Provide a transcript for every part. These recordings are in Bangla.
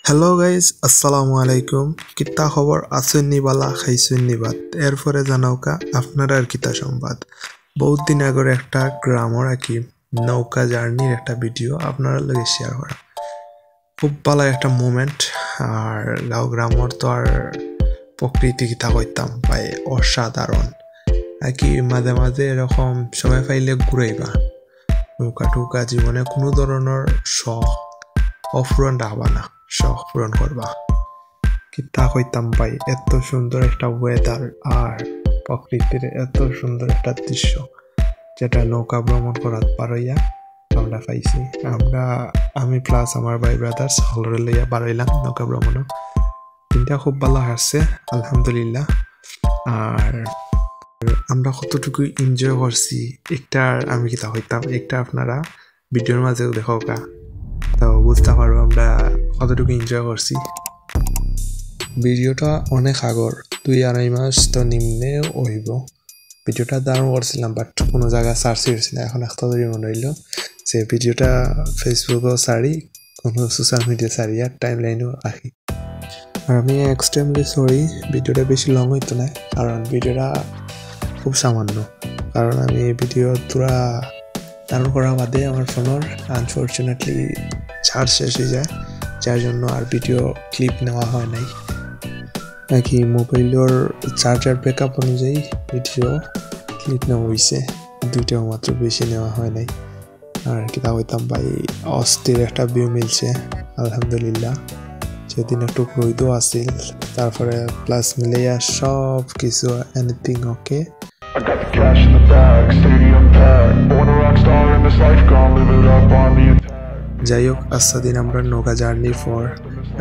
হ্যালো গাইজ আসসালামু আলাইকুম কিতা খবর আছেন নি বালা খাইছেন নি ভাত এরপরে জানাওকা আপনারা আর কিতা সংবাদ বহুত দিন আগের একটা গ্রামর কি নৌকা জার্নির একটা ভিডিও আপনারা লগে শেয়ার করা খুব ভালো একটা মোমেন্ট আর গাঁও গ্রামর তো আর প্রকৃতি কিতা কইতাম ভাই অসাধারণ কি মাঝে মাঝে এরকম সময় পাইলে ঘুরাইবা নৌকা টৌকা জীবনে কোনো ধরনের শখ অপূরণ রাখবা না শখ পূরণ করবা কিতা কইতাম ভাই এত সুন্দর একটা ওয়েদার আর প্রকৃতির এত সুন্দর একটা দৃশ্য যেটা নৌকা ভ্রমণ করার পারইয়া আমরা পাইছি আমি প্লাস আমার ভাই ব্রাদার্স হলরে লইয়া বাড়াইলাম নৌকা ভ্রমণ দিনটা খুব ভালো আসছে আলহামদুলিল্লাহ আর আমরা কতটুকু এনজয় করছি একটা আমি কিতা হইতাম একটা আপনারা ভিডিওর মাঝে দেখাও কা তো বুঝতে পারবো আমরা কতটুকু এনজয় করছি ভিডিওটা অনেক আগর 2-2.5 মাস তো নিম্নে হইব ভিডিওটা দারুণ করছিলাম বাট কোনো জায়গায় সার্চ করছি না এখন একটা ধরে মনে হইল যে ভিডিওটা ফেসবুকও সারি কোনো সোশ্যাল মিডিয়া সারি আর টাইম লাইনও রাখি আর আমি এক্সট্রিমলি সরি ভিডিওটা বেশি লং হইতো না কারণ ভিডিওটা খুব সামান্য কারণ আমি ভিডিও পুরা দারুণ করা বাদে আমার ফোনের আনফর্চুনেটলি চার্জ শেষ হয়ে যায় যার জন্য আর ভিডিও ক্লিপ নেওয়া হয় নাই নাকি মোবাইলের চার্জার ব্যাকআপ অনুযায়ী ভিডিও ক্লিপ নেওয়া হয়েছে দুইটাও মাত্র বেশি নেওয়া হয় নাই আর কিতা হইতাম ভাই অস্থির একটা ভিউ মিলছে আলহামদুলিল্লাহ সেদিন একটু রোদও আসছিল তারপরে প্লাস মিলাইয়া সব কিছু anything okay I got the cash in the bag, stadium packed. Born a rock star in this life, gonna live it up on the attack. যাই হোক আজকে দিন আমরা নৌকা জার্নির পর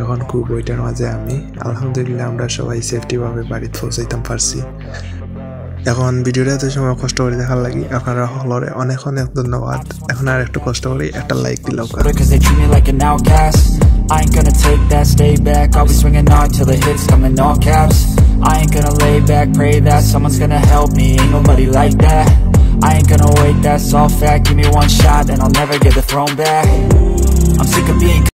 এখন খুব ওইটার মাঝে আমি আলহামদুলিল্লাহ আমরা সবাই সেফটিভাবে বাড়িতে পৌঁছাইতাম পারছি এখন ভিডিওটা এত সময় কষ্ট করে দেখার লাগি আপনারা হলরে অনেক অনেক ধন্যবাদ এখন আর একটু কষ্ট করে একটা লাইক দিলাম I ain't gonna take that, stay back. I'll be swinging hard till the hits come in all caps. I ain't gonna lay back, pray that someone's gonna help me. Ain't nobody like that. I ain't gonna wait, that's all fact. Give me one shot and I'll never get the throne back. I'm sick of being